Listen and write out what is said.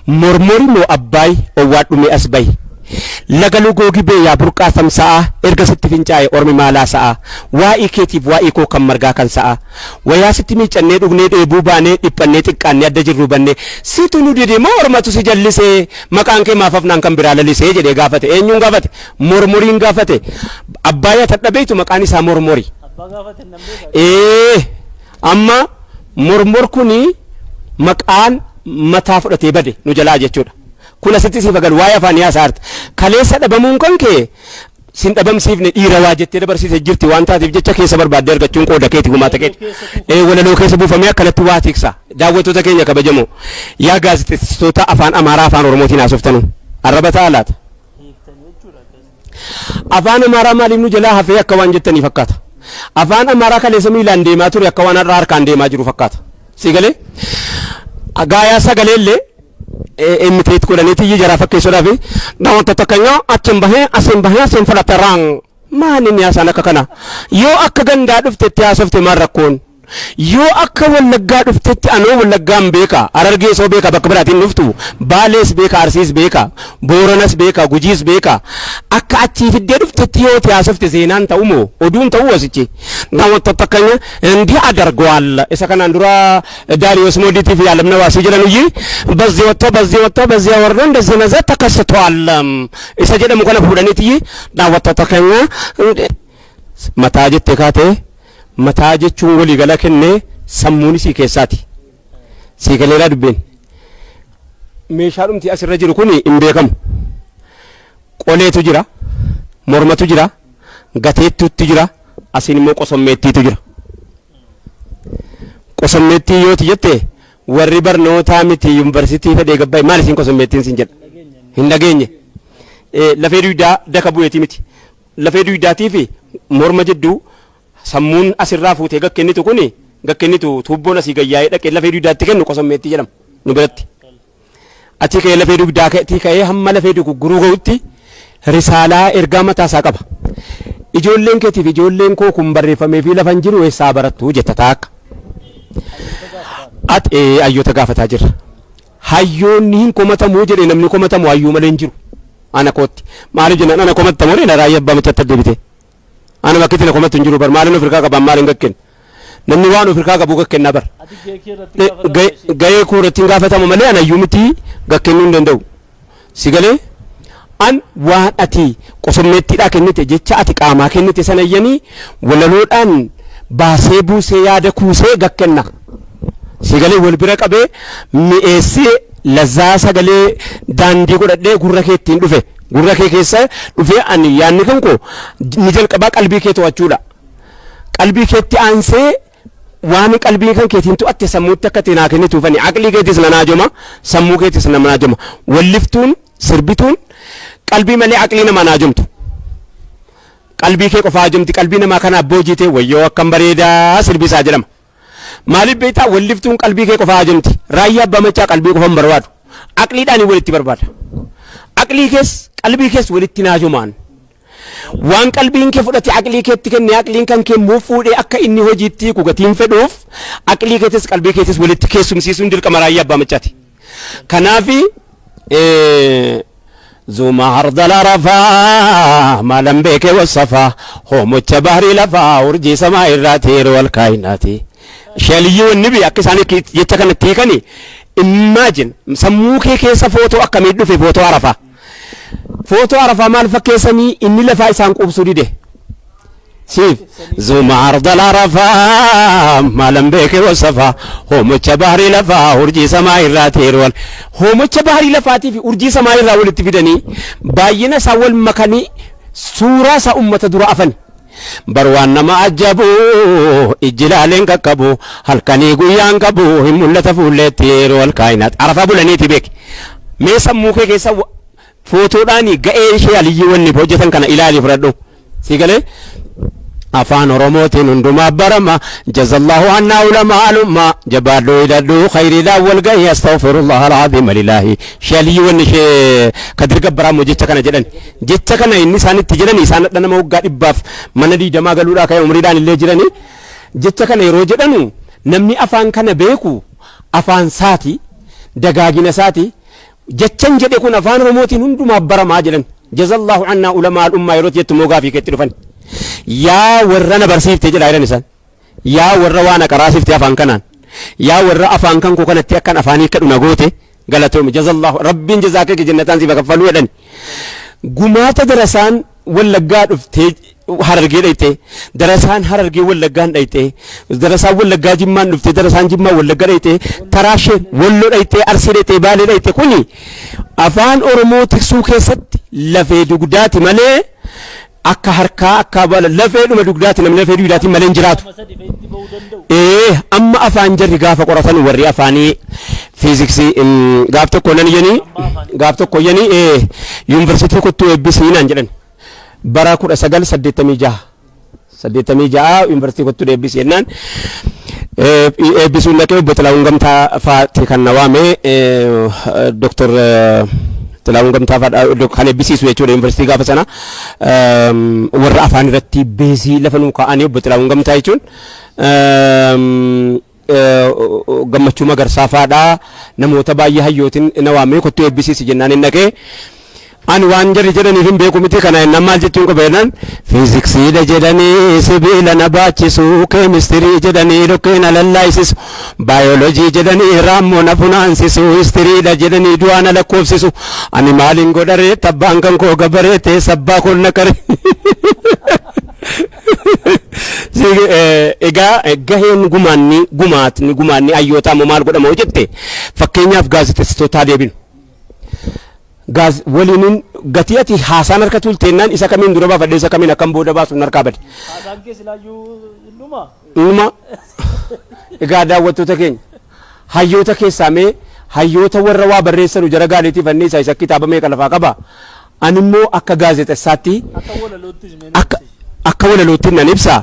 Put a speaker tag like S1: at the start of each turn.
S1: mormori mo abbaay owwaadhume asbay lagalu googi bee yaa burqaa samsa'a erga sitti fincaa'e ormi maalaa sa'a waa'ee keetiif waa'ee koo kan margaa kan sa'a wayaa sitti miicannee dhugnee dheebuu baanee dhiphannee xiqqaannee adda jirru bannee situ nu dide moo ormatu si jallisee maqaan kee maaf afnaan kan biraa lalisee jedhee gaafate eenyuun gaafate mormoriin gaafate abbaaya tadhabeetu maqaan isaa mormori amma mormor kuni maqaan mataa fudhatee bade nu jalaa jechuudha kula sitti si fagal waa'ee afaan yaasaarta kaleessa dhabamuun kan kee sin dhabamsiifne dhiira waa jettee dabarsite jirti waan taateef jecha keessa barbaadde argachuun qooda keeti gumaata keeti walaloo keessa buufamee akkanatti waa tiksa daawwattoota keenya kabajamoo yaa gaazexeessitoota afaan amaaraa afaan oromootiin haasoftanuu arraba taalaata afaan amaaraa maaliif nu jalaa hafee akka waan jettanii fakkaata afaan amaaraa kaleessa miilaan deemaa ture akka waan har'a harkaan deemaa jiru fakkaata si galee agaayaa sagaleellee emiteet kodhaneeti jara fakkeessuudhaaf namoota takkanyoo achiin bahee asiin fudhataraan maaliin yaasaan akka kana yoo akka gandaa dhuftetti haasofte maal rakkoon yoo akka wallaggaa dhuftetti anoo wallaggaan beeka Harargee soo beeka bakka biraatiin dhuftu Baalees beeka Arsiis beeka Booranas beeka Gujiis beeka akka achii fiddee dhuftetti yoo haasofte seenaan ta'u moo oduun ta'u wasichi namoota takkanya እንዲህ አደርገዋል isa kanaan dura ዳሪዮስ ሞዲቲፍ ያለምነ ዋሲ ጀለን ይይ በዚህ ወጥቶ በዚህ ወርዶ እንደዚህ መዘት ተከስቷል isa jedhamu kana fuudhaniiti namoota takkanya mataa jettee kaatee mataa jechuun walii gala kennee sammuun isii keessaati sii galeera dubbeen meeshaadhumti asirra jiru kun hin beekamu qoleetu jira mormatu jira gateettuutti jira asiin immoo qosommeettiitu jira qosommeettii yooti jette warri barnootaa miti yuunivarsiitii fedhee gabbaa'e maal isiin qosommeettiin siin jedha hin dhageenye lafee duwidaa daka bu'eetii miti lafee duwidaatii fi morma jidduu sammuun asirraa fuutee gakkennitu kuni gakkennitu tuubboon asii gayyaa'ee dhaqee lafee duwidaatti kennu qosommeettii jedhama nu biratti achi ka'ee lafee duwidaatii ka'ee hamma lafee dugugguruu ga'utti risaalaa ergaa mataasaa qaba ijoolleen keetiif ijoolleen koo kun barreeffamee fi lafan jiru eessaa barattu jetta taakka ati ayyoota gaafataa jirra hayyoonni hin komatamuu jedhe namni komatamu hayyuu malee hin jiru ana kootti maaliif jennaan ana komatamu malee na raayyaa abbaa machatti deebite ana bakki tina komatu hin jiru bar maalin ofirkaa qaban maalin gakken namni waan ofirkaa qabu gakkenna bar gahee kuuratti hin gaafatamu malee ana hayyuu miti gakkennuu hin danda'u si galee an waan ati qosommeettiidhaa kennite jecha ati qaamaa kennite sanayyanii walaloodhaan baasee buusee yaada kuusee gakkenna si galee wal bira qabee mi'eessee lazzaa sagalee daandii godhadhee gurra keettiin dhufe gurra kee keessa dhufee ani yaanni kan koo ni jalqabaa qalbii kee to'achuudha qalbii keetti aansee waan qalbii kan keetiin to'atte sammuutti akka tinaa kennituufani aqlii keetis na naajoma sammuu keetis na naajoma walliftuun sirbituun qalbii malee aqlii nama naajomtu qalbii kee qofaa jomti qalbii namaa kana abboojite wayyoo akkam bareedaa sirbisaa jedhama maaliif beektaa walliftuun qalbii kee qofaa jomti raayyaa abbaa macaa qalbii qofan barbaadu aqliidhaan walitti barbaada aqlii kees qalbii kees walitti naajomaan waan qalbiin kee fudhate aqlii keetti kenne aqliin kan kee muu fuudhee akka inni hojiitti kugatiin fedhuuf aqlii keetis qalbii keetis walitti keessumsiisuun dirqama raayyaa abbaa macaati kanaafi زوما عرض العرفا ما لم بك والصفا هو متبهري لفا ورجي سماء الراتير والكائنات شاليو النبي أكساني يتكن التيكني imagine sammuu kee keessa footoo akkamii dhufe footoo arafaa maal fakkeessanii inni lafaa isaan qubsuu dide سيف زوم عرض العرفة ما لم بيك وصفا هو متشبهري لفا ورجي سماء الراتير هو متشبهري لفاتي في ورجي سماء الراول التفيدني باينا ساول مكاني سورة سا أمة درافن بروان ما أجابو إجلالين كبو هل كاني قيان كبو هم اللي تفولتير والكائنات عرفا بولاني تبيك ميسا موكي كيسا فوتو داني غاير شيء علي بوجتن كان إلالي فردو سيقالي أفان رموتين عندما برما جزا الله عنا علماء الأمة جبالو إلى خير لا والقي استغفر الله العظيم لله شالي ونشي كدر برامو جتكنا جلن جتكنا النسان تجلني سان لنا موقع إباف من دي جما قالوا لك يا مريدان اللي جلني جتكنا يروجدنو نمني أفان كان بيكو أفان ساتي دقاقنا ساتي jechan jedhe kun afaan oromootiin hundumaaf baramaa jedhan jazallahu anna ulamaa al-ummaa yeroo jettu moogaa fi keetti dhufan yaa warra na barsiifte jedha jedhan isaan yaa warra waan aqaraasifte afaan kanaan yaa warra afaan kan koo kanatti akkan afaanii kadhu na goote galatoome jazallahu rabbiin jazaaka jannataan si bakaffalu jedhan gumaata darasaan wallaggaa dhuftee harargee dhayte darasaan harargee wallaggaan dhayte darasaan wallaggaa jimmaan dhufte darasaan jimmaa wallaggaa dhayte taraashee walloo dhayte arsii dhayte baalee dhayte kuni afaan oromoo tiksuu keessatti lafee dugdaati malee akka harkaa akka bala lafee dhuma dugdaati namni lafee dugdaati malee hin jiraatu amma afaan jarri gaafa qoratan warri afaanii fiiziksii gaaf tokko nan yeni gaaf tokko yeni yuunivarsiitii kottuu eebbisii naan jedhan bara 1986 yuunivarsiitii kottuu eebbisii jennaan eebbisuun dhaqee obbo Xilaawun Gamtaa faati kan na waame Dr. Xilaawun Gamtaa faadha kan eebbisiisu jechuudha yuunivarsiitii gaafa sana warra afaan irratti beezii lafa nuu kaa'anii obbo Xilaawun Gamtaa jechuun gammachuu magarsaa faadha namoota baay'ee hayyootiin na waamee kottuu eebbisiisi jennaan hin dhaqee ani waan jarri jedhanii hin beeku miti kana inni maal jechuun qabeenan fiiziksiidha jedhanii sibiila na baachisu keemistirii jedhanii dhokkee na lallaayisisu baayoloojii jedhanii raammoo na funaansisu histiriidha jedhanii du'aa na lakkoofsisu ani maaliin godharee tabbaan kan koo gabaree ta'e sabbaa koon na kare egaa gaheen gumaanni hayyootaa moo maal godhama jette fakkeenyaaf gaazexeessitootaa deebinu gaaz waliin gatii ati haasaan harka tulteennaan isa kamiin dura baafadhe isa kamiin akkam booda baasuun harkaa bade
S2: haasaan keessa ilaayyuu
S1: dhuma egaa daawwattoota keenya hayyoota keessaa mee hayyoota warra waa barreessanu jara gaaleetiif anniisaa isa kitaaba meeqa lafaa qaba ani immoo akka gaazexeessaatti akka walalootti nan ibsa